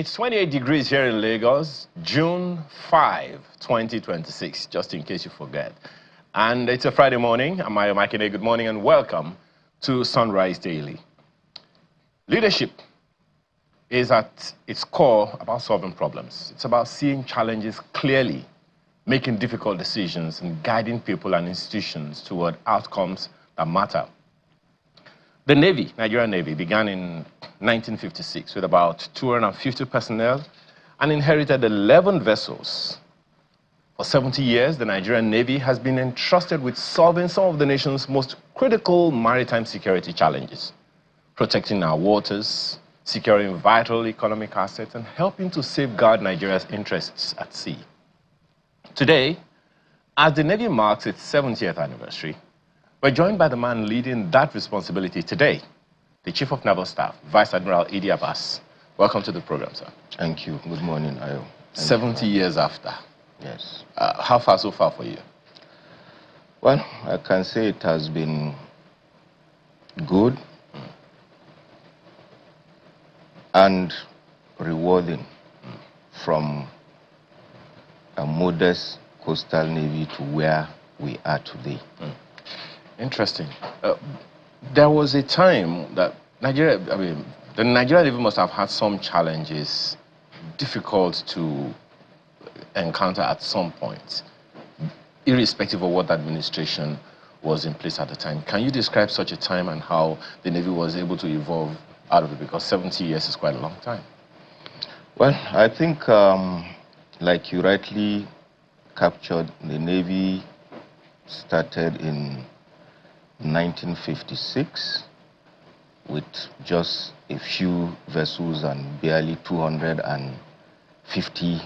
It's 28 degrees here in Lagos, June 5, 2026, just in case you forget. And it's a Friday morning. I'm Mayo Makine. Good morning and welcome to Sunrise Daily. Leadership is at its core about solving problems. It's about seeing challenges clearly, making difficult decisions, and guiding people and institutions toward outcomes that matter. The Navy, Nigerian Navy, began in 1956 with about 250 personnel and inherited 11 vessels. For 70 years, the Nigerian Navy has been entrusted with solving some of the nation's most critical maritime security challenges, protecting our waters, securing vital economic assets, and helping to safeguard Nigeria's interests at sea. Today, as the Navy marks its 70th anniversary, we're joined by the man leading that responsibility today, the Chief of Naval Staff, Vice Admiral Idi Abbas. Welcome to the program, sir. Thank you. Good morning, Ayo. 70 years after. Yes. How far so far for you? Well, I can say it has been good and rewarding from a modest coastal navy to where we are today. Interesting. There was a time that the Nigerian Navy must have had some challenges difficult to encounter at some point, irrespective of what administration was in place at the time. Can you describe such a time and how the Navy was able to evolve out of it? Because 70 years is quite a long time. Well, I think, like you rightly captured, the Navy started in 1956 with just a few vessels and barely 250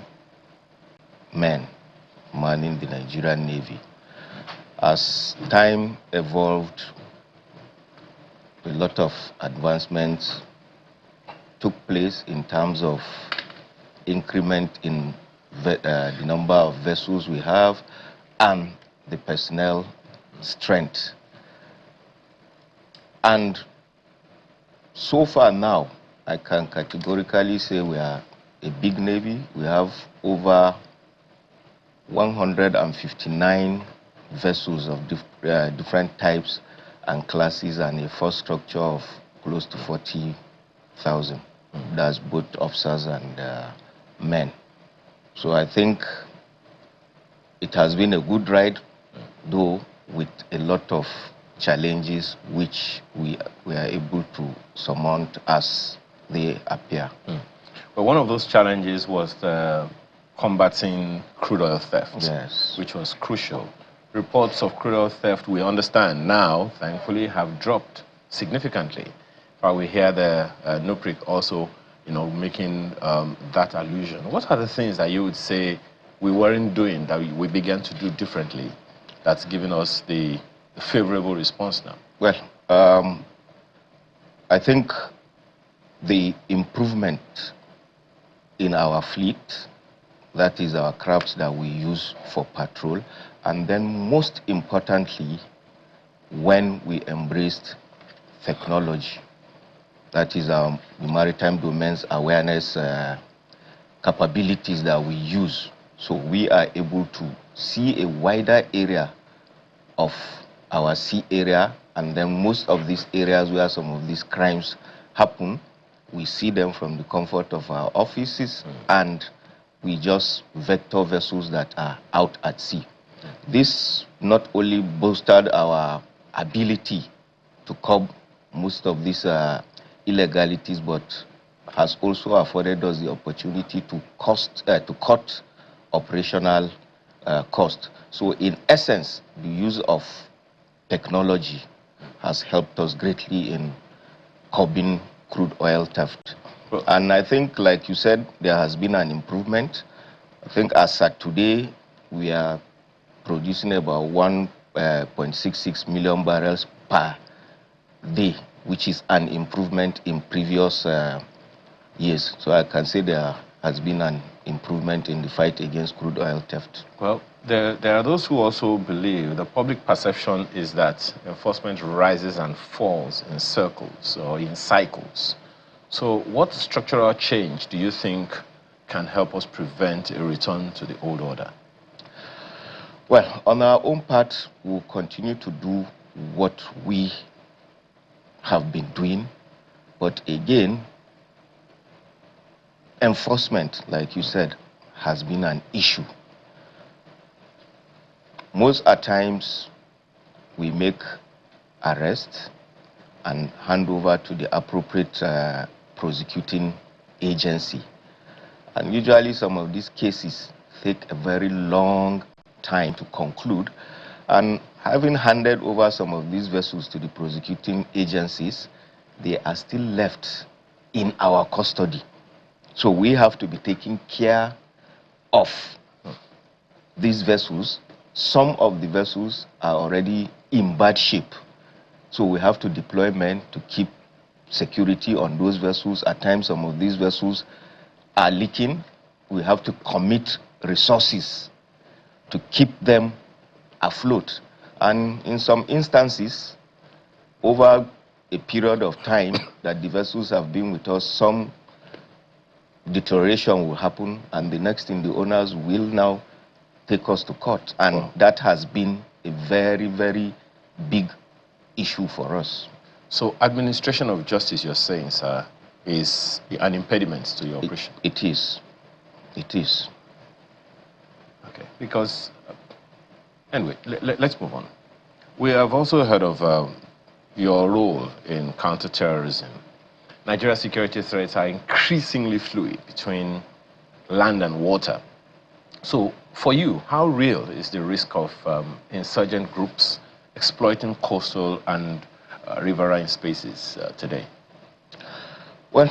men manning the Nigerian Navy. As time evolved, a lot of advancements took place in terms of increment in the number of vessels we have and the personnel strength. And so far now, I can categorically say we are a big Navy. We have over 159 vessels of different types and classes and a force structure of close to 40,000. That's both officers and men. So I think it has been a good ride, though with a lot of challenges which we are able to surmount as they appear. Well, one of those challenges was the combating crude oil theft, yes, which was crucial. Reports of crude oil theft, we understand now, thankfully, have dropped significantly. But we hear the NUPRIC also, making that allusion. What are the things that you would say we weren't doing that we began to do differently that's given us the favorable response now? Well, I think the improvement in our fleet, that is our crafts that we use for patrol, and then most importantly, when we embraced technology, that is our maritime domains awareness capabilities that we use. So we are able to see a wider area of our sea area, and then most of these areas where some of these crimes happen, we see them from the comfort of our offices, and we just vector vessels that are out at sea. This not only bolstered our ability to curb most of these illegalities, but has also afforded us the opportunity to cut operational cost. So in essence, the use of technology has helped us greatly in curbing crude oil theft. And I think, like you said, there has been an improvement. I think as at today, we are producing about 1.66 million barrels per day, which is an improvement in previous years. So I can say there has been an improvement in the fight against crude oil theft. Well, there are those who also believe the public perception is that enforcement rises and falls in circles or in cycles. So what structural change do you think can help us prevent a return to the old order? Well, on our own part, we'll continue to do what we have been doing. But again, enforcement, like you said, has been an issue. Most at times, we make arrests and hand over to the appropriate prosecuting agency. And usually some of these cases take a very long time to conclude. And having handed over some of these vessels to the prosecuting agencies, they are still left in our custody. So we have to be taking care of these vessels. Some of the vessels are already in bad shape. So we have to deploy men to keep security on those vessels. At times, some of these vessels are leaking. We have to commit resources to keep them afloat. And in some instances, over a period of time that the vessels have been with us, some deterioration will happen, and the next thing, the owners will now take us to court. And that has been a very, very big issue for us. So administration of justice, you're saying, sir, is an impediment to your operation? It is. It is. Okay, because, anyway, let's move on. We have also heard of your role in counterterrorism. Nigeria's security threats are increasingly fluid between land and water. So, for you, how real is the risk of insurgent groups exploiting coastal and riverine spaces today? Well,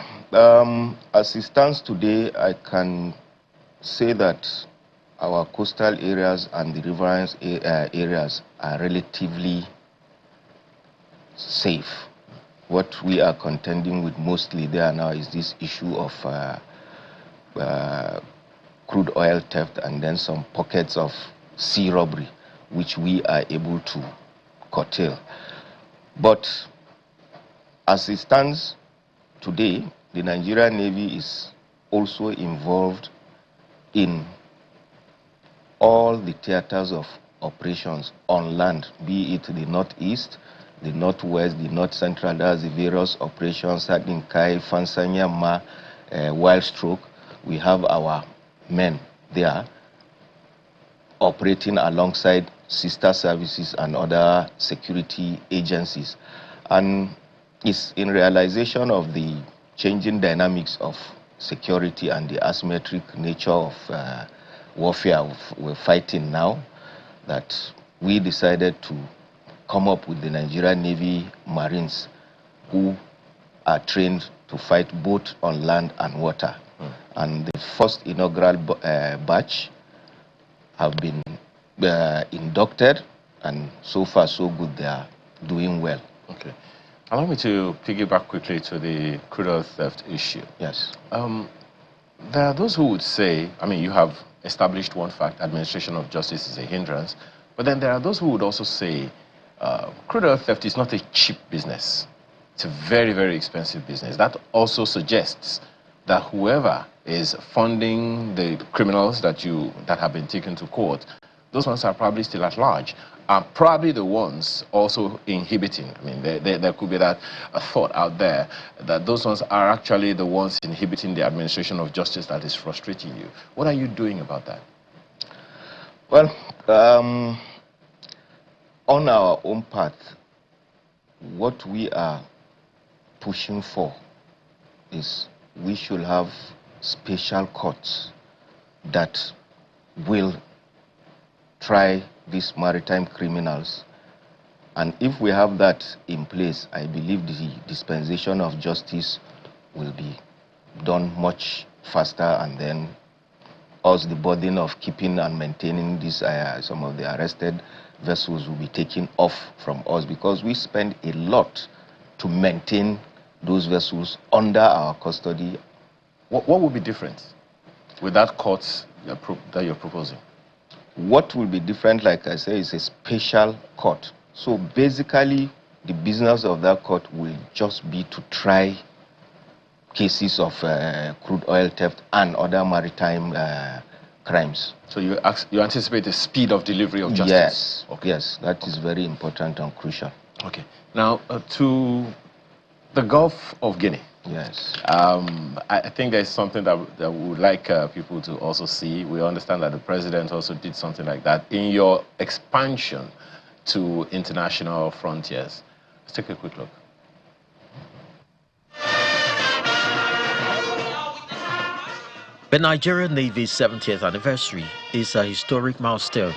as it stands today, I can say that our coastal areas and the riverine areas are relatively safe. What we are contending with mostly there now is this issue of crude oil theft and then some pockets of sea robbery, which we are able to curtail. But as it stands today, the Nigerian Navy is also involved in all the theaters of operations on land, be it the northeast, the northwest, the north central, that's the various operations, Sadinkai, Fansanya, Ma, Wild Stroke. We have our men there operating alongside sister services and other security agencies. And it's in realization of the changing dynamics of security and the asymmetric nature of warfare we're fighting now that we decided to come up with the Nigerian Navy Marines, who are trained to fight both on land and water. And the first inaugural batch have been inducted, and so far so good, they are doing well. Okay. Allow me to piggyback quickly to the crude oil theft issue. Yes. There are those who would say, I mean, you have established one fact, administration of justice is a hindrance, but then there are those who would also say crude oil theft is not a cheap business. It's a very, very expensive business. That also suggests that whoever is funding the criminals that have been taken to court, those ones are probably still at large, are probably the ones also inhibiting. I mean, there could be that thought out there that those ones are actually the ones inhibiting the administration of justice that is frustrating you. What are you doing about that? Well, on our own path, what we are pushing for is we should have special courts that will try these maritime criminals. And if we have that in place, I believe the dispensation of justice will be done much faster, and then us, the burden of keeping and maintaining these some of the arrested vessels will be taken off from us, because we spend a lot to maintain those vessels under our custody. What would be different with that court that you're proposing? What will be different, like I say, is a special court. So basically, the business of that court will just be to try cases of crude oil theft and other maritime crimes. So you anticipate the speed of delivery of justice? Yes, okay. Yes, that is very important and crucial. Okay. Now, to the Gulf of Guinea. Yes. I think there's something that we would like people to also see. We understand that the president also did something like that. In your expansion to international frontiers, let's take a quick look. The Nigerian Navy's 70th anniversary is a historic milestone,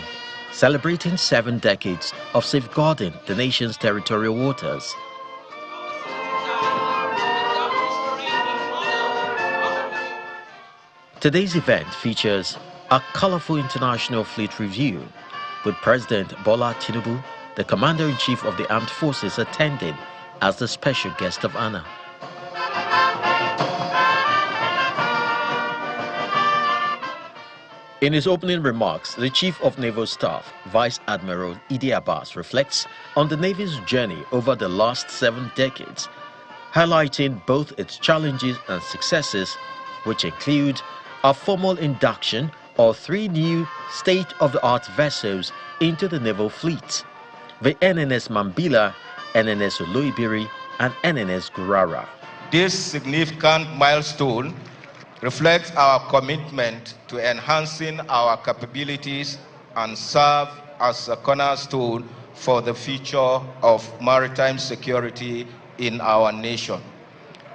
celebrating 7 decades of safeguarding the nation's territorial waters. Today's event features a colorful international fleet review, with President Bola Tinubu, the Commander-in-Chief of the Armed Forces, attending as the special guest of honor. In his opening remarks, the Chief of Naval Staff, Vice Admiral Idi Abbas, reflects on the Navy's journey over the last 7 decades, highlighting both its challenges and successes, which include a formal induction of 3 new state-of-the-art vessels into the naval fleet: the NNS Mambila, NNS Oloibiri, and NNS Gurara. This significant milestone reflects our commitment to enhancing our capabilities and serve as a cornerstone for the future of maritime security in our nation.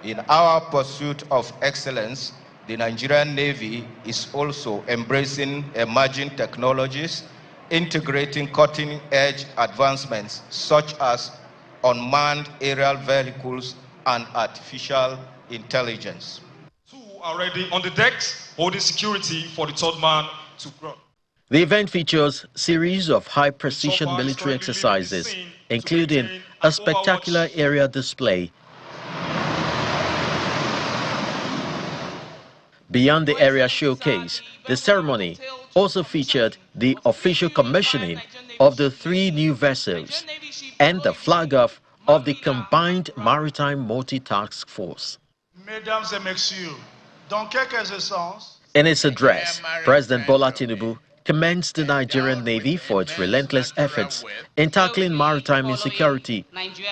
In our pursuit of excellence, the Nigerian Navy is also embracing emerging technologies, integrating cutting-edge advancements such as unmanned aerial vehicles and artificial intelligence. Already on the decks, holding security for the 3rd man to ground. The event features a series of high-precision military exercises, including a spectacular aerial display. Beyond the area showcase, the ceremony also featured the official commissioning of the 3 new vessels and the flag-off of the Combined Maritime Multi-Task Force. Mesdames et messieurs, dans quelques instants, in its address, President Bola Tinubu commends the Nigerian Navy for its relentless efforts in tackling maritime insecurity,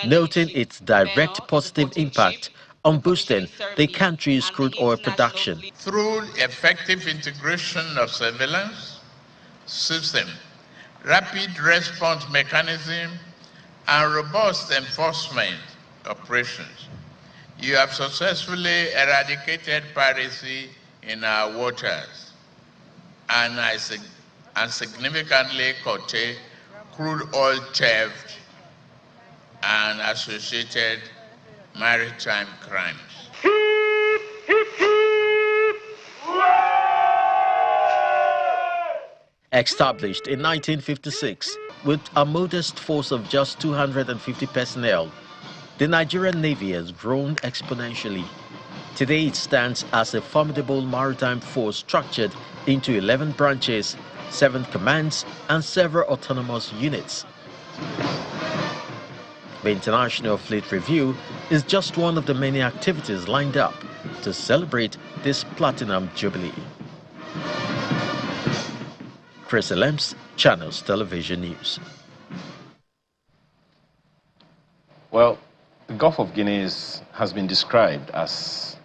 noting its direct positive impact on boosting the country's crude oil production. Through effective integration of surveillance system, rapid response mechanism, and robust enforcement operations, you have successfully eradicated piracy in our waters and significantly curtailed crude oil theft and associated maritime crimes. Established in 1956 with a modest force of just 250 personnel, the Nigerian Navy has grown exponentially. Today it stands as a formidable maritime force structured into 11 branches, 7 commands, and several autonomous units. The International Fleet Review is just one of the many activities lined up to celebrate this Platinum Jubilee. Chris Elems, Channels Television News. Well, the Gulf of Guinea has been described as,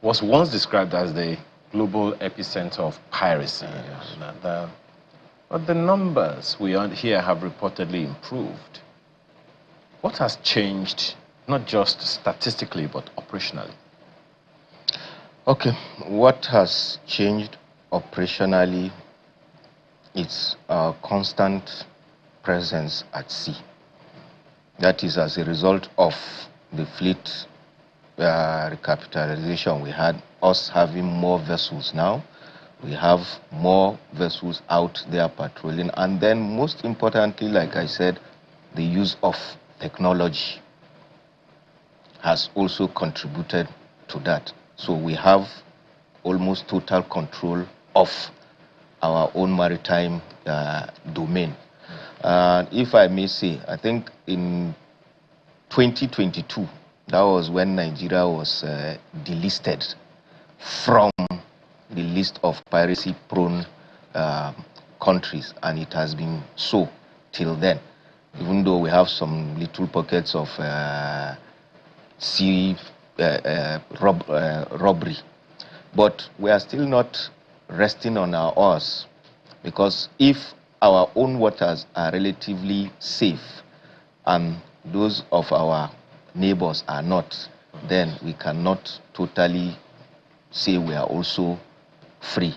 was once described as the global epicenter of piracy. Yes. But the numbers we here have reportedly improved. What has changed, not just statistically, but operationally? Okay, what has changed operationally is our constant presence at sea. That is as a result of the fleet recapitalization. We had us having more vessels now. We have more vessels out there patrolling. And then most importantly, like I said, the use of technology has also contributed to that. So we have almost total control of our own maritime domain. If I may say, I think in 2022, That was when Nigeria was delisted from the list of piracy-prone countries, and it has been so till then. Even though we have some little pockets of sea robbery, but we are still not resting on our oars, because if our own waters are relatively safe and those of our neighbors are not, then we cannot totally say we are also free.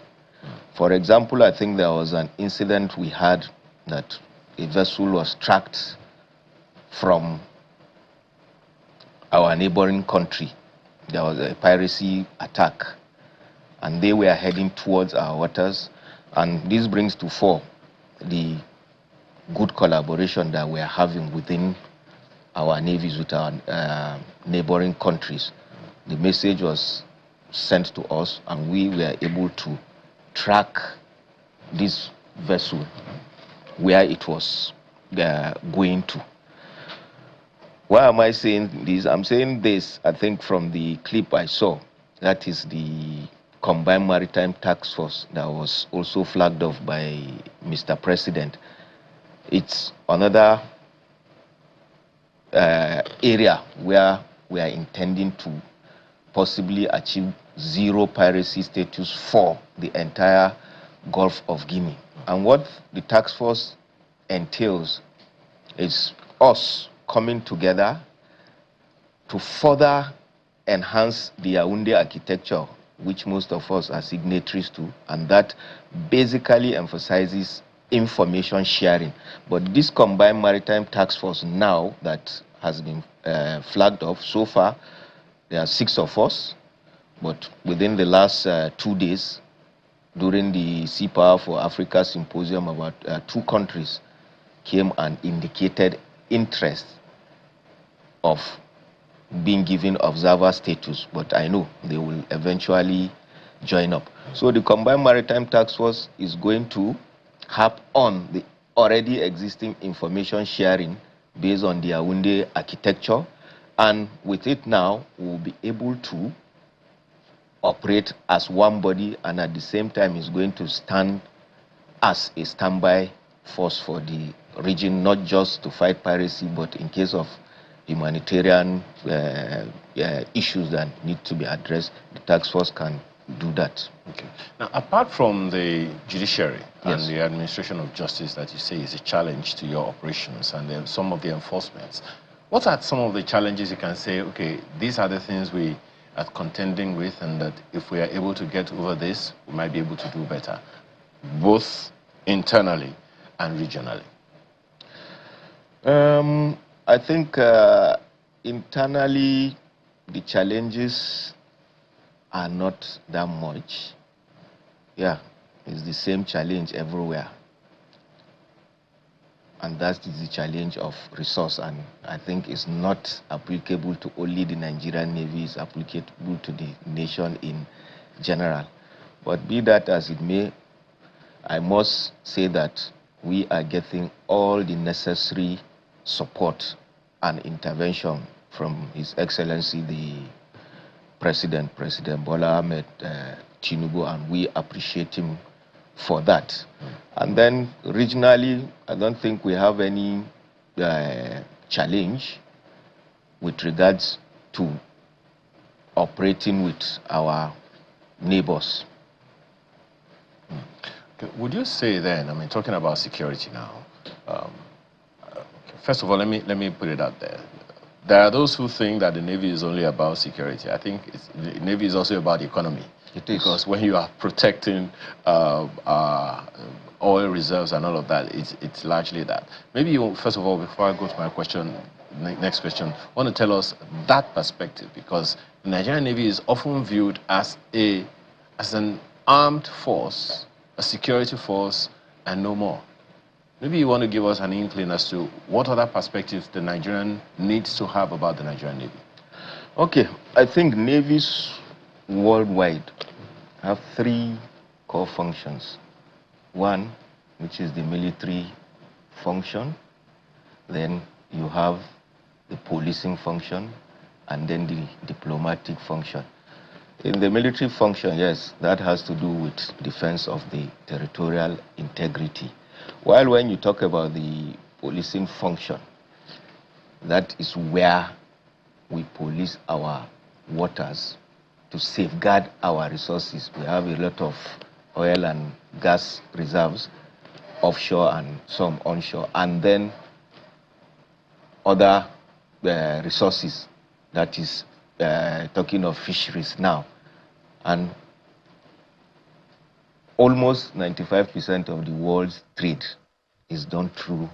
For example, I think there was an incident we had that a vessel was tracked from our neighboring country. There was a piracy attack, and they were heading towards our waters. And this brings to fore the good collaboration that we are having within our navies with our neighboring countries. The message was sent to us, and we were able to track this vessel where it was going to. Why am I saying this? I'm saying this, I think, from the clip I saw. That is the Combined Maritime Task Force that was also flagged off by Mr. President. It's another area where we are intending to possibly achieve zero piracy status for the entire Gulf of Guinea. And what the task force entails is us coming together to further enhance the Yaoundé architecture, which most of us are signatories to, and that basically emphasizes information sharing. But this Combined Maritime Task Force now that has been flagged off, so far there are 6 of us, but within the last 2 days, during the Sea Power for Africa Symposium, about 2 countries came and indicated interest of being given observer status, but I know they will eventually join up. So the Combined Maritime Task Force is going to harp on the already existing information sharing based on the Yaoundé architecture, and with it now we'll be able to operate as one body, and at the same time is going to stand as a standby force for the region, not just to fight piracy, but in case of humanitarian issues that need to be addressed, the task force can do that. Okay. Now, apart from the judiciary Yes. and the administration of justice that you say is a challenge to your operations and then some of the enforcements, what are some of the challenges you can say, okay, these are the things we are contending with, and that if we are able to get over this, we might be able to do better, both internally and regionally? I think internally the challenges are not that much. Yeah, it's the same challenge everywhere. And that is the challenge of resource, and I think it's not applicable to only the Nigerian Navy, it's applicable to the nation in general. But be that as it may, I must say that we are getting all the necessary support and intervention from His Excellency the President Bola Ahmed Tinubu, and we appreciate him for that. And then regionally, I don't think we have any challenge with regards to operating with our neighbors. Okay. Would you say then, I mean, talking about security now, first of all, let me put it out there. There are those who think that the Navy is only about security. I think the Navy is also about the economy. It is. Because when you are protecting oil reserves and all of that, it's largely that. Maybe you, first of all, before I go to my question, next question, want to tell us that perspective, because the Nigerian Navy is often viewed as an armed force, a security force, and no more. Maybe you want to give us an inkling as to what other perspectives the Nigerian needs to have about the Nigerian Navy. Okay, I think navies worldwide have 3 core functions. One, which is the military function. Then you have the policing function, and then the diplomatic function. In the military function, yes, that has to do with defense of the territorial integrity. While when you talk about the policing function, that is where we police our waters to safeguard our resources. We have a lot of oil and gas reserves, offshore and some onshore, and then other resources, that is talking of fisheries now. And almost 95% of the world's trade is done through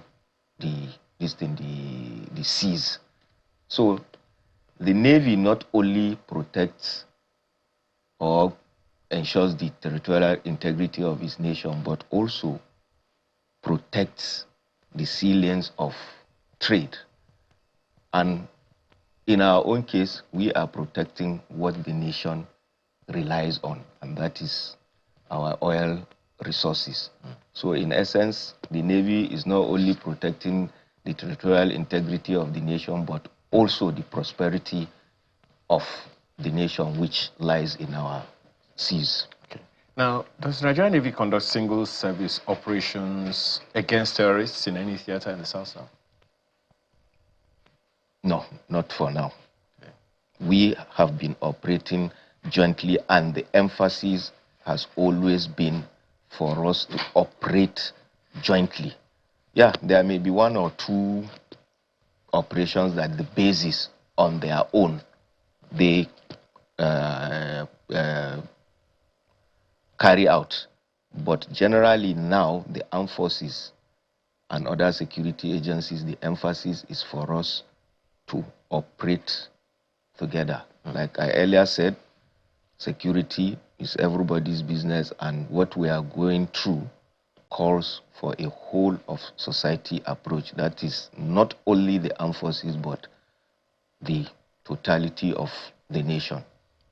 the seas. So the Navy not only protects or ensures the territorial integrity of its nation, but also protects the sea lanes of trade. And in our own case, we are protecting what the nation relies on, and that is our oil resources. So in essence, the Navy is not only protecting the territorial integrity of the nation, but also the prosperity of the nation which lies in our seas. Okay. Now, does the Nigerian Navy conduct single service operations against terrorists in any theater in the South? No, not for now. Okay. We have been operating jointly, and the emphasis has always been for us to operate jointly. Yeah, there may be one or two operations that the basis on their own they carry out, but generally now the armed forces and other security agencies, the emphasis is for us to operate together. Like I earlier said, security is everybody's business, and what we are going through calls for a whole of society approach. That is not only the armed forces, but the totality of the nation.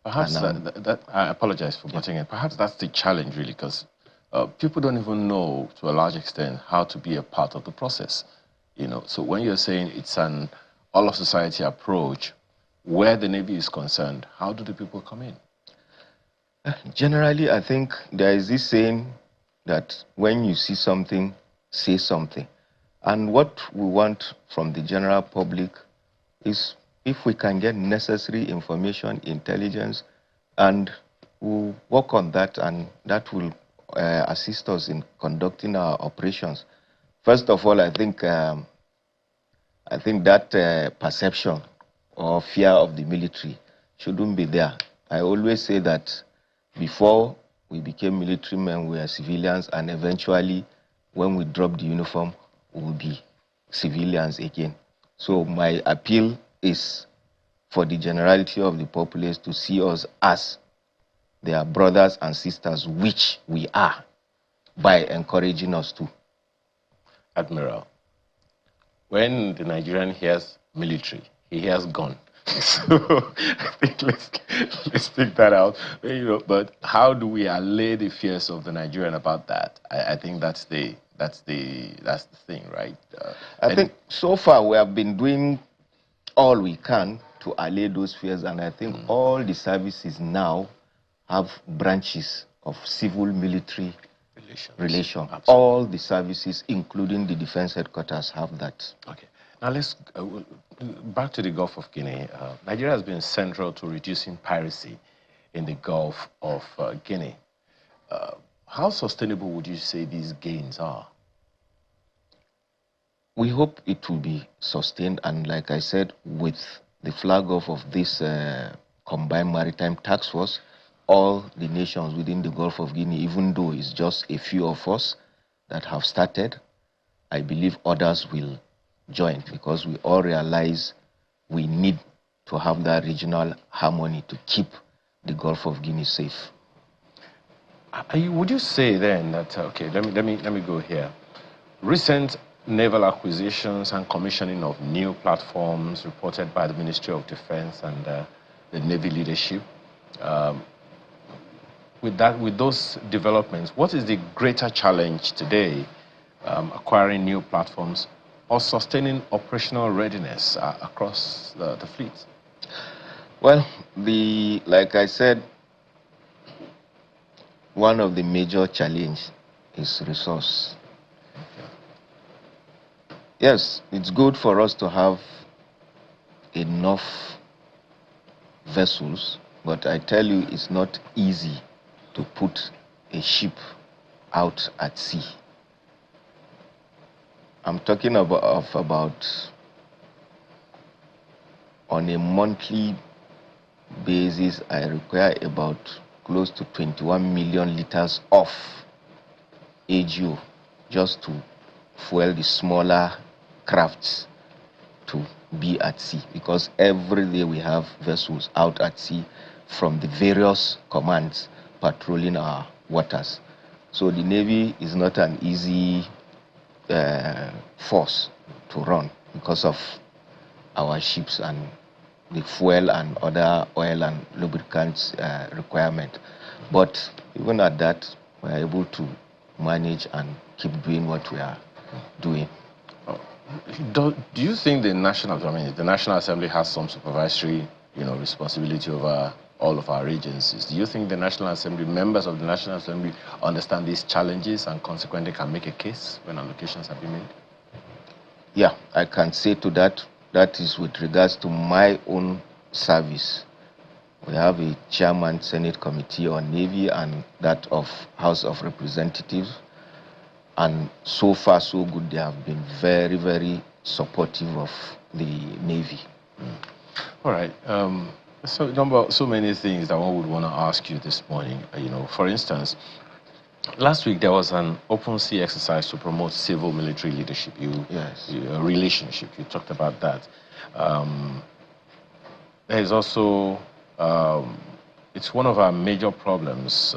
Perhaps I apologize for butting in. Perhaps that's the challenge, really, because people don't even know, to a large extent, how to be a part of the process. You know, so when you're saying it's an all-of-society approach, where the Navy is concerned, how do the people come in? Generally, I think there is this saying that when you see something, say something. And what we want from the general public is if we can get necessary information, intelligence, and we'll work on that, and that will assist us in conducting our operations. First of all, I think that perception or fear of the military shouldn't be there. I always say that before we became military men, we were civilians, and eventually, when we drop the uniform, we will be civilians again. So my appeal is for the generality of the populace to see us as their brothers and sisters, which we are, by encouraging us to. Admiral, when the Nigerian hears military, he hears gun. So I think let's pick that out. You know, but how do we allay the fears of the Nigerian about that? I think that's the thing, right? I think so far we have been doing all we can to allay those fears, and I think all the services now have branches of civil-military relation. All the services, including the defense headquarters, have that. Okay. Now let's back to the Gulf of Guinea. Nigeria has been central to reducing piracy in the Gulf of Guinea. How sustainable would you say these gains are? We hope it will be sustained, and like I said, with the flag off of this combined maritime task force, all the nations within the Gulf of Guinea, even though it's just a few of us that have started, I believe others will join, because we all realize we need to have that regional harmony to keep the Gulf of Guinea safe. Would you say then that okay? Let me go here. Recent naval acquisitions and commissioning of new platforms reported by the Ministry of Defense and the Navy leadership. With those developments, what is the greater challenge today? Acquiring new platforms or sustaining operational readiness across the fleet? Well, like I said, one of the major challenge is resource. Yes, it's good for us to have enough vessels, but I tell you, it's not easy to put a ship out at sea. I'm talking about on a monthly basis, I require about close to 21 million liters of AGO just to fuel the smaller crafts to be at sea, because every day we have vessels out at sea from the various commands patrolling our waters. So the Navy is not an easy force to run because of our ships and the fuel and other oil and lubricants requirement. But even at that, we are able to manage and keep doing what we are doing. Do you think the National Assembly has some supervisory, responsibility over all of our agencies? Do you think the National Assembly, members of the National Assembly, understand these challenges and consequently can make a case when allocations have been made? Yeah, I can say to that. That is with regards to my own service. We have a chairman Senate Committee on Navy and that of House of Representatives. And so far, so good. They have been very, very supportive of the Navy. All right. So many things that one would want to ask you this morning. For instance, last week there was an open sea exercise to promote civil-military leadership. Relationship. You talked about that. There is also it's one of our major problems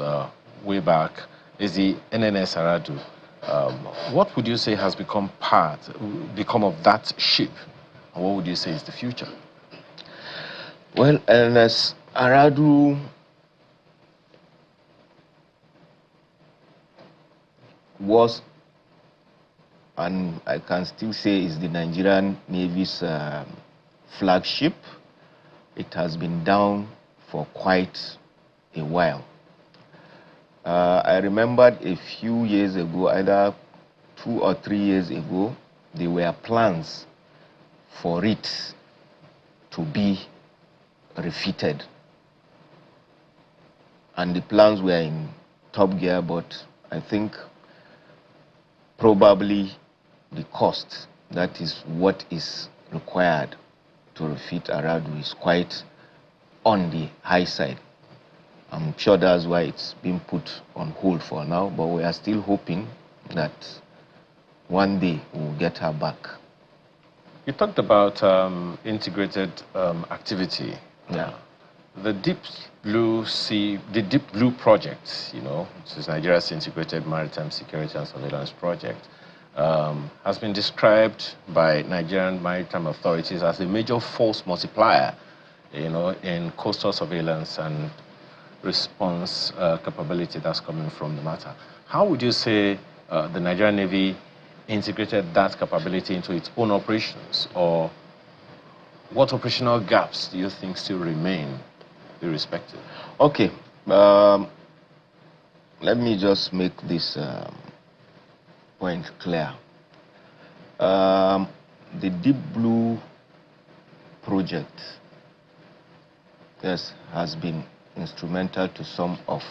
way back is the NNS Aradu. What would you say has become of that ship? And what would you say is the future? Well, NNS Aradu was, and I can still say is the Nigerian Navy's flagship. It has been down for quite a while. I remembered a few years ago, either 2 or 3 years ago, there were plans for it to be refitted. And the plans were in top gear, but I think probably the cost, that is what is required to refit Aradu, is quite on the high side. I'm sure that's why it's been put on hold for now, but we are still hoping that one day we'll get her back. You talked about integrated activity. Yeah. The Deep Blue project, which is Nigeria's integrated maritime security and surveillance project, has been described by Nigerian maritime authorities as a major force multiplier, in coastal surveillance and response capability that's coming from the matter. How would you say the Nigerian Navy integrated that capability into its own operations, or what operational gaps do you think still remain irrespective? Okay, let me just make this point clear. The Deep Blue project, yes, has been instrumental to some of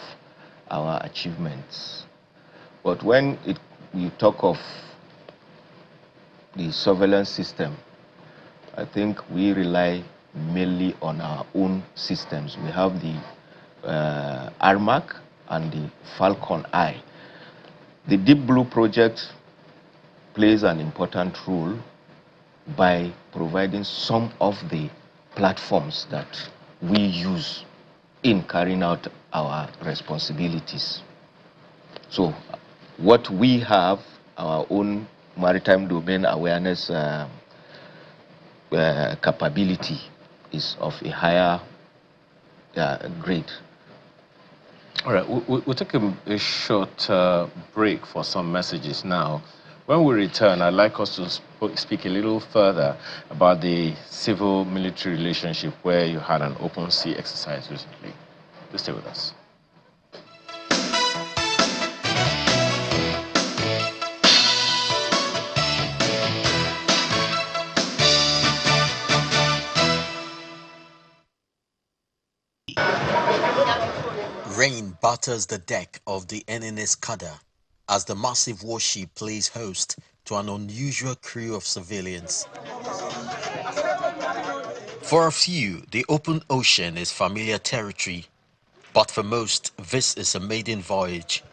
our achievements. But when you talk of the surveillance system, I think we rely mainly on our own systems. We have the RMAC and the Falcon Eye. The Deep Blue project plays an important role by providing some of the platforms that we use in carrying out our responsibilities. So what we have, our own maritime domain awareness capability, is of a higher grade. All right, we'll take a short break for some messages now. When we return, I'd like us to speak a little further about the civil-military relationship where you had an open sea exercise recently. Please stay with us. Rain batters the deck of the NNS Kada as the massive warship plays host to an unusual crew of civilians. For a few, the open ocean is familiar territory, but for most, this is a maiden voyage,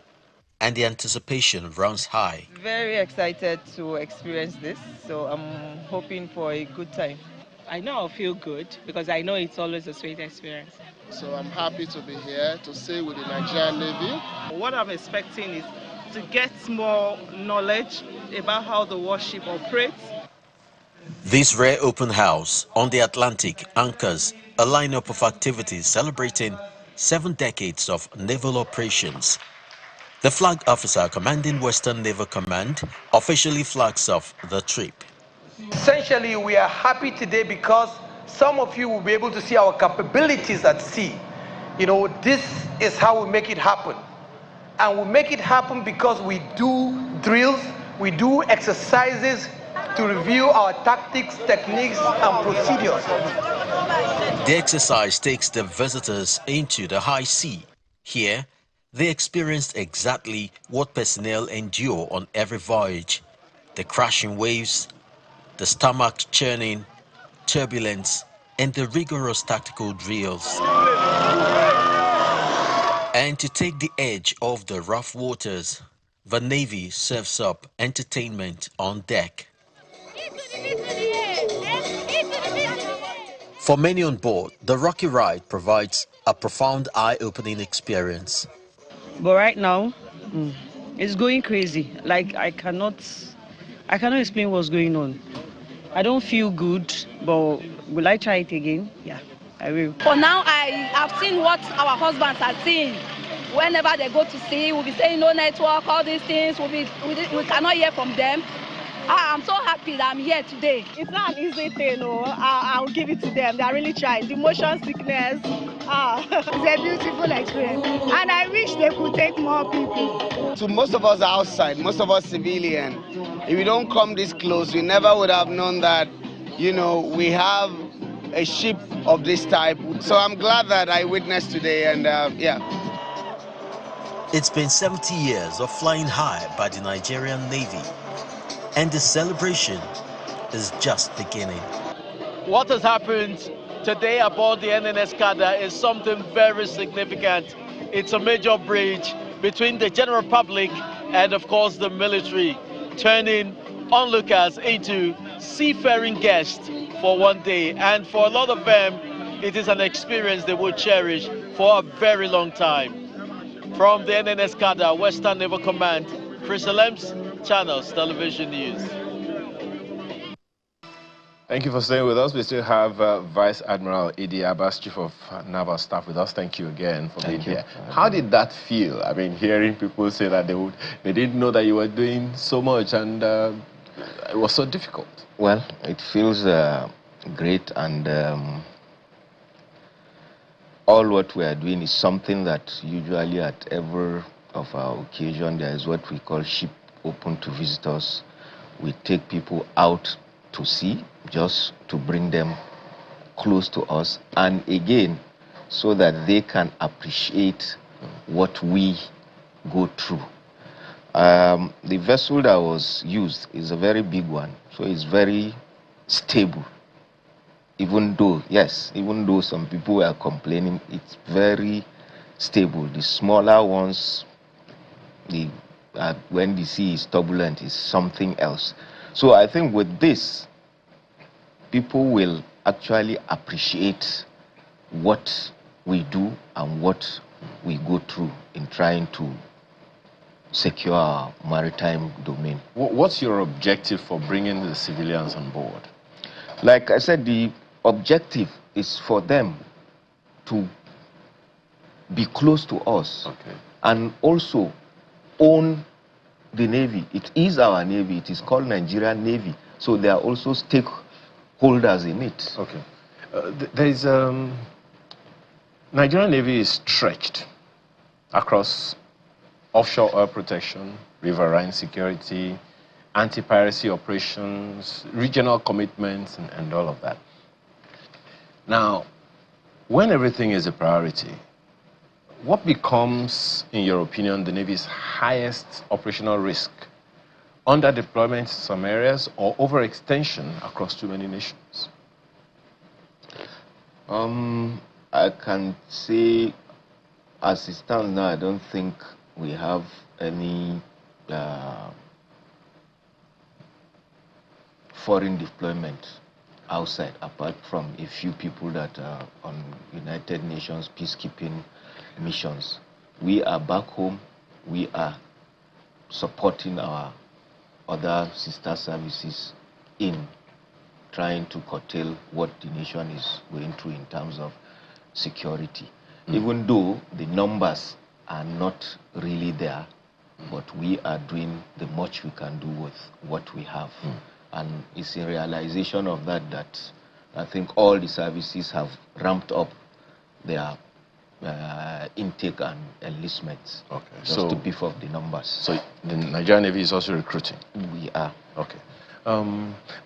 and the anticipation runs high. Very excited to experience this, so I'm hoping for a good time. I know I'll feel good because I know it's always a sweet experience. So I'm happy to be here to sail with the Nigerian Navy. What I'm expecting is to get more knowledge about how the warship operates. This rare open house on the Atlantic anchors a lineup of activities celebrating 7 decades of naval operations. The flag officer commanding Western Naval Command officially flags off the trip. Essentially, we are happy today because some of you will be able to see our capabilities at sea. You know, this is how we make it happen. And we make it happen because we do drills, we do exercises to review our tactics, techniques, and procedures. The exercise takes the visitors into the high sea. Here, they experienced exactly what personnel endure on every voyage: the crashing waves, the stomach churning, turbulence, and the rigorous tactical drills. And to take the edge off the rough waters, the Navy serves up entertainment on deck. For many on board, the rocky ride provides a profound eye-opening experience. But right now, it's going crazy. Like I cannot explain what's going on. I don't feel good, but will I try it again? Yeah, I will. For now, I have seen what our husbands are seeing. Whenever they go to sea, we'll be saying no network, all these things, we cannot hear from them. I'm so happy that I'm here today. It's not an easy thing, I'll give it to them. They're really trying. The motion sickness, it's a beautiful experience. And I wish they could take more people. So most of us are outside, most of us civilian. If we don't come this close, we never would have known that, you know, we have a ship of this type. So I'm glad that I witnessed today, and yeah. It's been 70 years of flying high by the Nigerian Navy, and the celebration is just beginning. What has happened today aboard the NNS Kada is something very significant. It's a major bridge between the general public and, of course, the military, turning onlookers into seafaring guests for one day. And for a lot of them, it is an experience they will cherish for a very long time. From the NNS Kada, Western Naval Command, Chris Alems, Channels Television News. Thank you for staying with us. We still have Vice Admiral Idi Abbas, Chief of Naval Staff, with us. Thank you again for being here. How did that feel? I mean, hearing people say that they didn't know that you were doing so much, and it was so difficult. Well, it feels great, and all what we are doing is something that usually at every of our occasion there is what we call ship open to visitors. We take people out to sea just to bring them close to us, and again so that they can appreciate what we go through. The vessel that was used is a very big one, so it's very stable. Even though some people were complaining, it's very stable. The smaller ones, when the sea is turbulent, is something else. So I think with this, people will actually appreciate what we do and what we go through in trying to secure our maritime domain. What's your objective for bringing the civilians on board? Like I said, the objective is for them to be close to us, and also own the Navy. It is our Navy. It is called Nigerian Navy. So there are also stakeholders in it. Okay. There is Nigerian Navy is stretched across offshore oil protection, riverine security, anti-piracy operations, regional commitments, and all of that. Now, when everything is a priority, what becomes, in your opinion, the Navy's highest operational risk? Under-deployment in some areas or overextension across too many nations? I can say, as it stands now, I don't think we have any foreign deployment outside, apart from a few people that are on United Nations peacekeeping missions. We are back home. We are supporting our other sister services in trying to curtail what the nation is going through in terms of security. Even though the numbers are not really there, but we are doing the much we can do with what we have. And it's in realization of that that I think all the services have ramped up their intake and enlistments, just to beef up the numbers. So the Nigerian Navy is also recruiting? We are. Okay.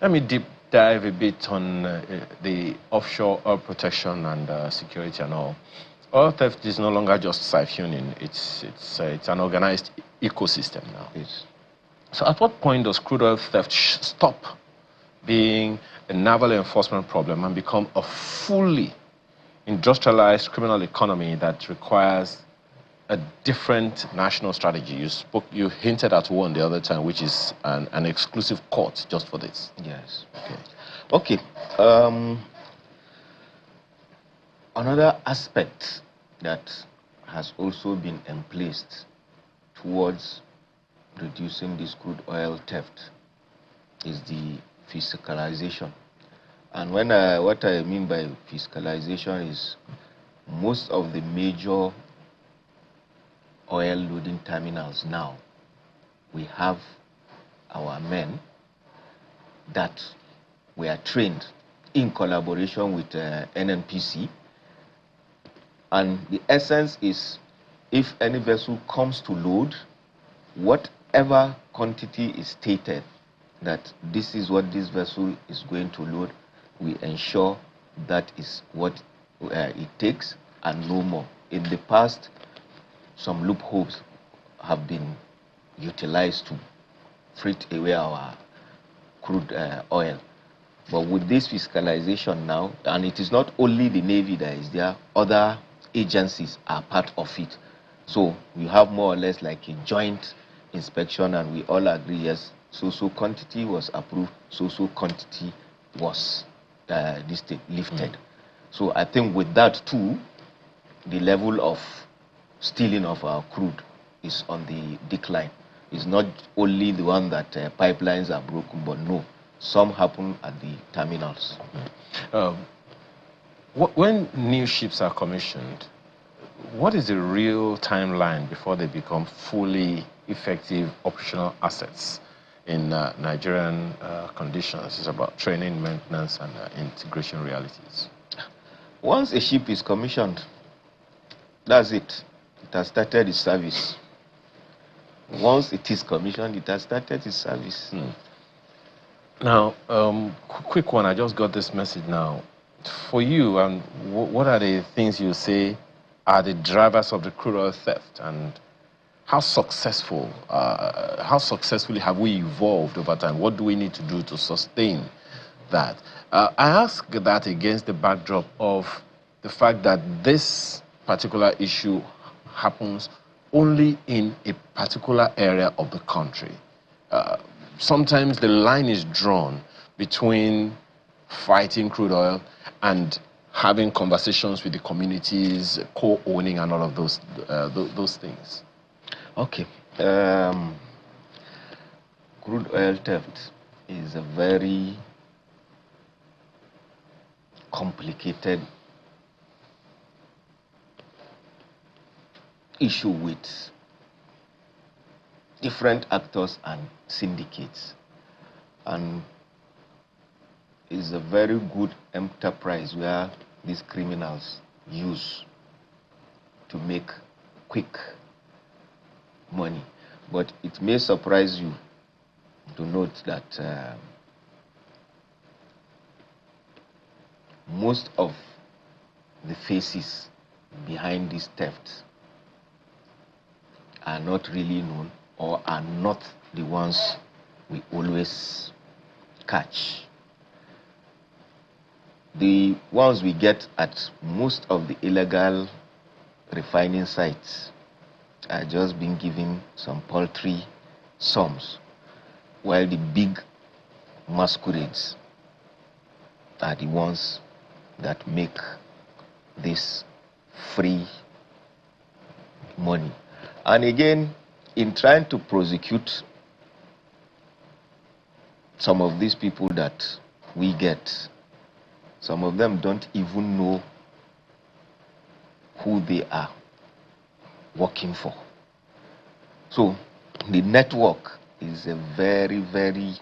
Let me deep dive a bit on the offshore oil protection and security and all. Oil theft is no longer just siphoning. It's an organized ecosystem now. Yes. So at what point does crude oil theft stop being a naval enforcement problem and become a fully industrialized criminal economy that requires a different national strategy? You hinted at one the other time, which is an exclusive court just for this. Yes. Okay. Another aspect that has also been emplaced towards reducing this crude oil theft is the fiscalization. And what I mean by fiscalization is most of the major oil loading terminals now, we have our men that were trained in collaboration with NNPC. And the essence is, if any vessel comes to load, whatever quantity is stated that this is what this vessel is going to load, we ensure that is what it takes and no more. In the past, some loopholes have been utilized to freight away our crude oil. But with this fiscalization now, and it is not only the Navy that is there, other agencies are part of it. So we have more or less like a joint inspection, and we all agree, yes, so quantity was approved, so quantity was lifted. So I think with that too, the level of stealing of our crude is on the decline. It's not only the one that pipelines are broken, but no, some happen at the terminals. When new ships are commissioned, what is the real timeline before they become fully effective operational assets in Nigerian conditions? It's about training, maintenance, and integration realities. Once a ship is commissioned, that's it. It has started its service. Once it is commissioned, it has started its service. Now, quick one, I just got this message now. For you, what are the things you say are the drivers of the crude oil theft, and how successfully have we evolved over time? What do we need to do to sustain that? I ask that against the backdrop of the fact that this particular issue happens only in a particular area of the country. Sometimes the line is drawn between fighting crude oil and having conversations with the communities, co-owning, and all of those things. Okay. Crude oil theft is a very complicated issue with different actors and syndicates. And it's a very good enterprise where these criminals use to make quick money. But it may surprise you to note that most of the faces behind these thefts are not really known or are not the ones we always catch. The ones we get at most of the illegal refining sites are just being given some paltry sums, while the big masquerades are the ones that make this free money. And again, in trying to prosecute some of these people that we get, some of them don't even know who they are working for. So the network is a very, very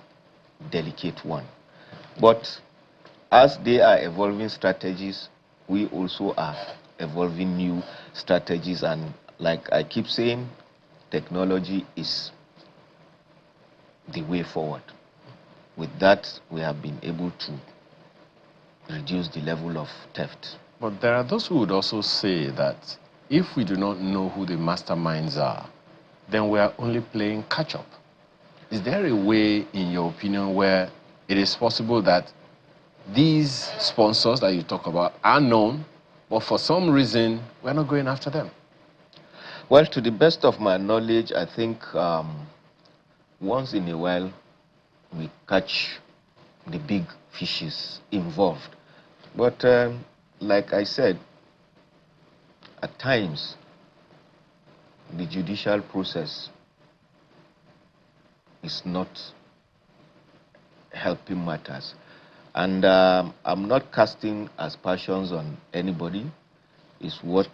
delicate one. But as they are evolving strategies, we also are evolving new strategies. And like I keep saying, technology is the way forward. With that, we have been able to reduce the level of theft. But there are those who would also say that if we do not know who the masterminds are, then we are only playing catch-up. Is there a way, in your opinion, where it is possible that these sponsors that you talk about are known, but for some reason, we're not going after them? Well, to the best of my knowledge, I think once in a while, we catch the big fishes involved. But like I said, at times, the judicial process is not helping matters. And I'm not casting aspersions on anybody. It's what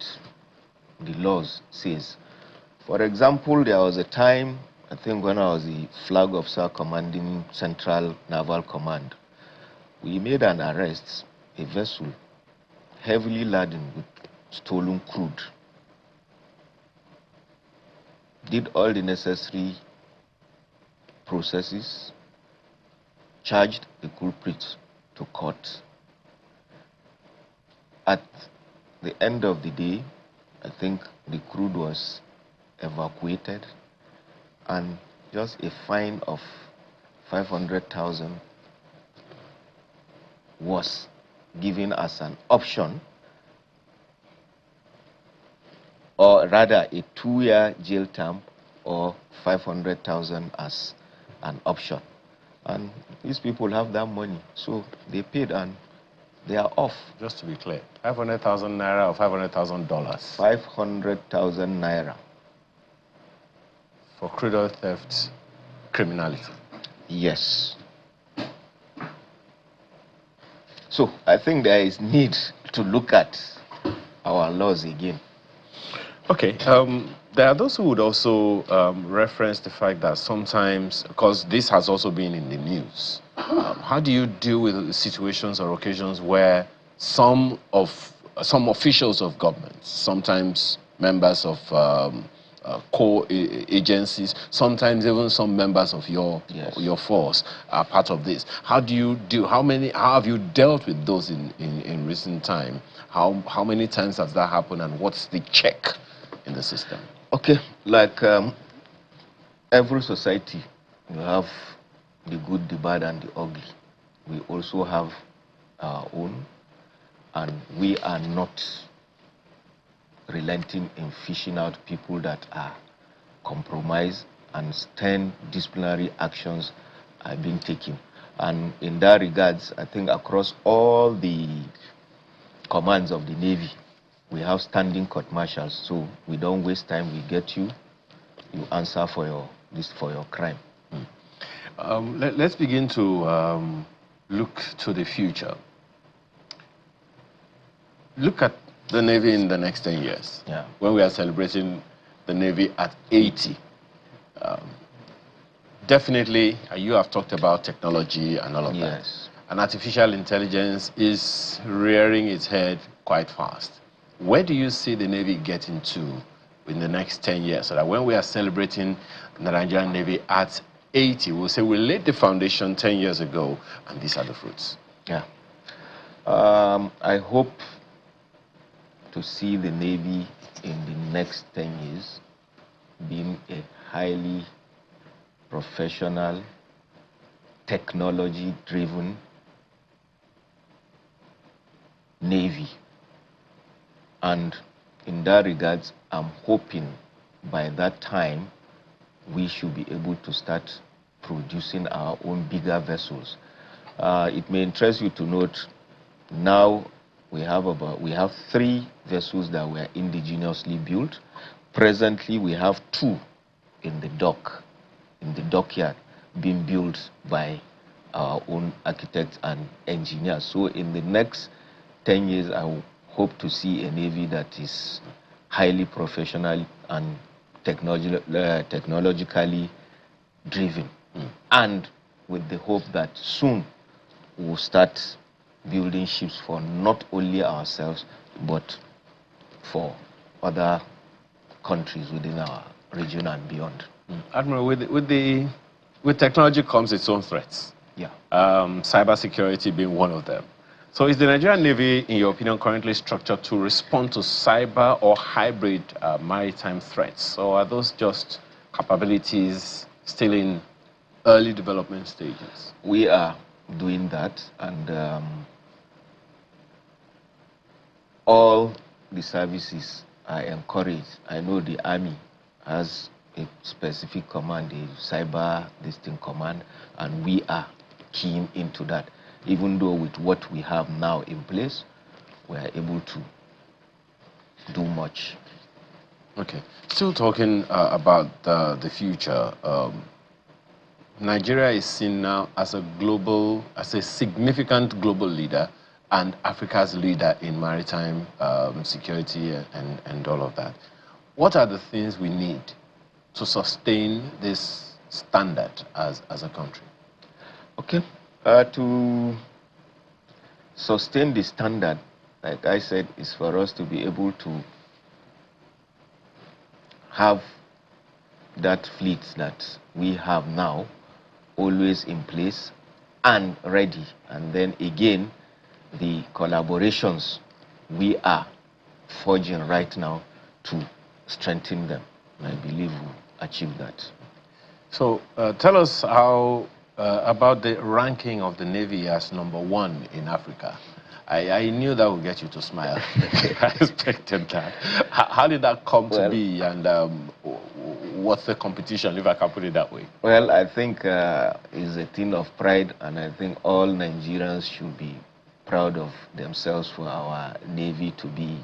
the laws says. For example, there was a time, I think when I was the flag officer commanding Central Naval Command, we made an arrest, a vessel heavily laden with stolen crude. Did all the necessary processes, charged the culprits to court. At the end of the day, I think the crude was evacuated and just a fine of 500,000 was given as an option, or rather a 2-year jail term or 500,000 as an option. And these people have that money, so they paid and they are off. Just to be clear, 500,000 naira or $500,000? 500,000 naira. For crude oil theft criminality? Yes. So I think there is need to look at our laws again. Okay, there are those who would also reference the fact that sometimes, because this has also been in the news, how do you deal with situations or occasions where some officials of government, sometimes members of core agencies, sometimes even some members of your force are part of this? How do you deal? How have you dealt with those in recent time? How many times has that happened, and what's the check in the system? Okay, like every society, you have the good, the bad, and the ugly. We also have our own, and we are not relenting in fishing out people that are compromised, and stern disciplinary actions are being taken. And in that regards, I think across all the commands of the Navy, we have standing court martials, so we don't waste time. We get you, you answer for your crime. Let's begin to look to the future. Look at the Navy in the next 10 years. Yeah. When we are celebrating the Navy at 80, Definitely, you have talked about technology and all of that. Yes. And artificial intelligence is rearing its head quite fast. Where do you see the Navy getting to in the next 10 years? So that when we are celebrating the Nigerian Navy at 80, we'll say we laid the foundation 10 years ago, and these are the fruits. Yeah. I hope to see the Navy in the next 10 years being a highly professional, technology-driven Navy. And in that regards, I'm hoping by that time we should be able to start producing our own bigger vessels. It may interest you to note now we have 3 vessels that were indigenously built. Presently we have 2 in the dockyard, being built by our own architects and engineers. So in the next 10 years, I hope to see a Navy that is highly professional and technologically driven. And with the hope that soon we'll start building ships for not only ourselves, but for other countries within our region and beyond. Admiral, with technology comes its own threats. Yeah. Cybersecurity being one of them. So is the Nigerian Navy, in your opinion, currently structured to respond to cyber or hybrid maritime threats? Or are those just capabilities still in early development stages? We are doing that, and all the services are encouraged. I know the Army has a specific command, a cyber distinct command, and we are keen into that. Even though with what we have now in place, we are able to do much. Okay. Still talking about the future. Nigeria is seen now as a significant global leader and Africa's leader in maritime security and all of that. What are the things we need to sustain this standard as a country? Okay. To sustain the standard, like I said, is for us to be able to have that fleet that we have now always in place and ready. And then again, the collaborations we are forging right now to strengthen them. I believe we'll achieve that. So tell us how about the ranking of the Navy as #1 in Africa. I knew that would get you to smile. I expected that. How did that come to be, and what's the competition, if I can put it that way? Well, I think it's a thing of pride, and I think all Nigerians should be proud of themselves for our Navy to be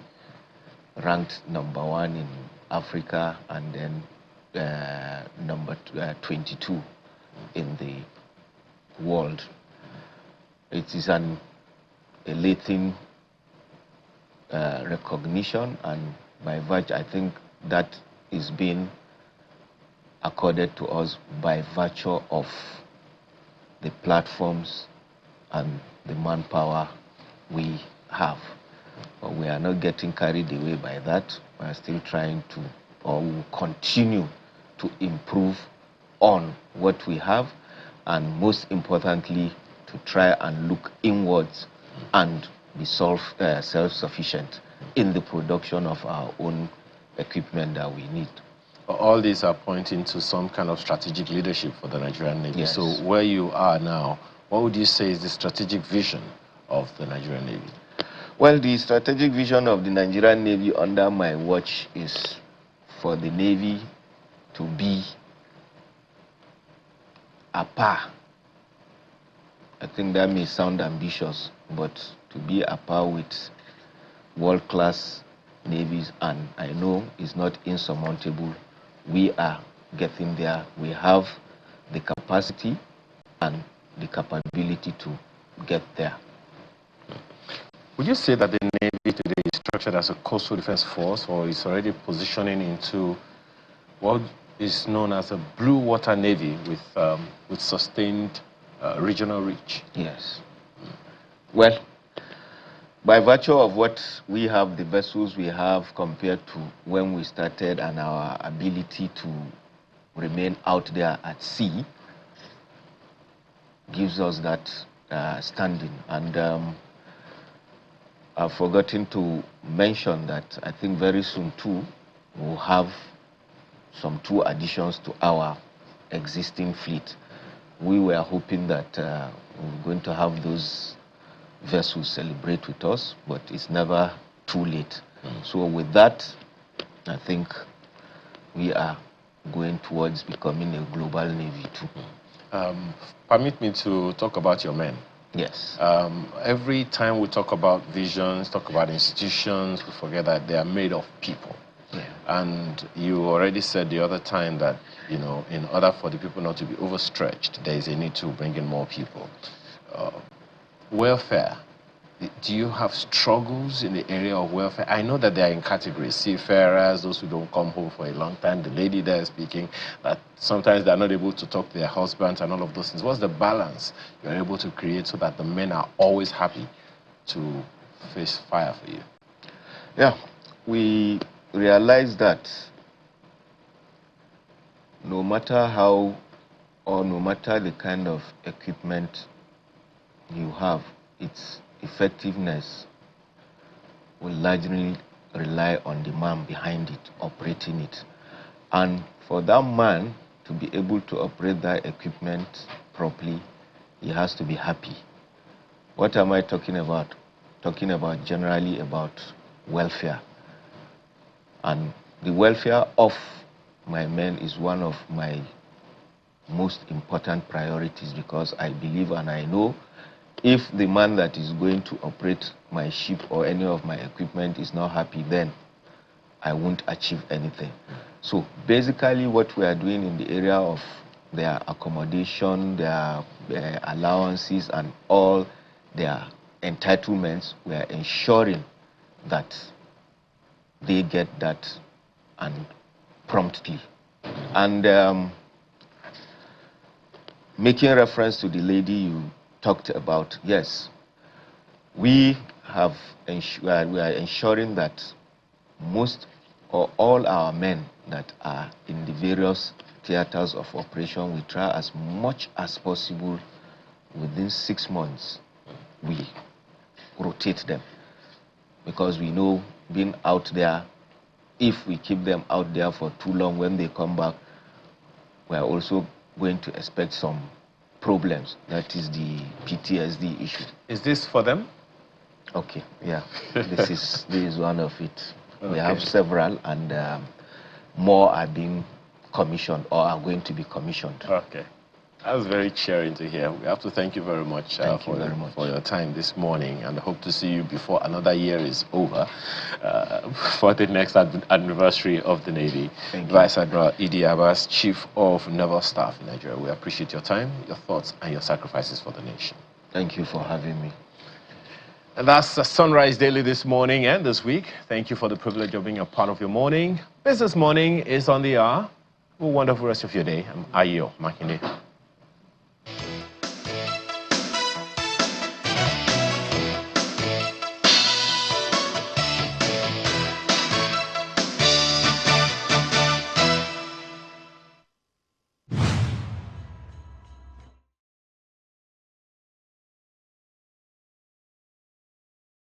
ranked #1 in Africa, and then number 22 in the world. It is an elating recognition, and by virtue, I think that is being accorded to us by virtue of the platforms and the manpower we have. But we are not getting carried away by that. We are still trying to, or will continue to improve on what we have, and most importantly, to try and look inwards and be self-sufficient in the production of our own equipment that we need. All these are pointing to some kind of strategic leadership for the Nigerian Navy. Yes. So where you are now, what would you say is the strategic vision of the Nigerian Navy? Well, the strategic vision of the Nigerian Navy under my watch is for the Navy to be a par. I think that may sound ambitious, but to be a par with world-class navies, and I know it's not insurmountable. We are getting there. We have the capacity and the capability to get there. Would you say that the Navy today is structured as a coastal defense force, or is already positioning into what is known as a blue water navy with sustained regional reach. Yes. Well, by virtue of what we have, the vessels we have compared to when we started and our ability to remain out there at sea gives us that standing. And I've forgotten to mention that I think very soon too we'll have some 2 additions to our existing fleet. We were hoping that we're going to have those vessels celebrate with us, but it's never too late. So with that, I think we are going towards becoming a global navy too. Permit me to talk about your men. Yes. Every time we talk about visions, talk about institutions, we forget that they are made of people. Yeah. And you already said the other time that, you know, in order for the people not to be overstretched, there is a need to bring in more people. Welfare. Do you have struggles in the area of welfare? I know that they are in categories: seafarers, those who don't come home for a long time, the lady there speaking, that sometimes they're not able to talk to their husbands and all of those things. What's the balance you're able to create so that the men are always happy to face fire for you? Yeah, we realize that no matter how or no matter the kind of equipment you have, its effectiveness will largely rely on the man behind it, operating it. And for that man to be able to operate that equipment properly, he has to be happy. What am I talking about? Talking about generally about welfare. And the welfare of my men is one of my most important priorities, because I believe and I know if the man that is going to operate my ship or any of my equipment is not happy, then I won't achieve anything. So basically what we are doing in the area of their accommodation, their allowances and all their entitlements, we are ensuring that they get that, and promptly. And making reference to the lady you talked about, yes, we are ensuring that most or all our men that are in the various theaters of operation, we try as much as possible within 6 months we rotate them, because we know being out there, if we keep them out there for too long, when they come back, we are also going to expect some problems. That is the PTSD issue. Is this for them? Okay, yeah. this is one of it. Okay. We have several, and more are being commissioned or are going to be commissioned. Okay. That was very cheering to hear. We have to thank you very much, for your time this morning, and hope to see you before another year is over for the next anniversary of the Navy. Vice Admiral Idi Abbas, Chief of Naval Staff in Nigeria. We appreciate your time, your thoughts, and your sacrifices for the nation. Thank you for having me. And that's the Sunrise Daily this morning and this week. Thank you for the privilege of being a part of your morning. Business Morning is on the hour. Have a wonderful rest of your day. I'm Ayo Makinde.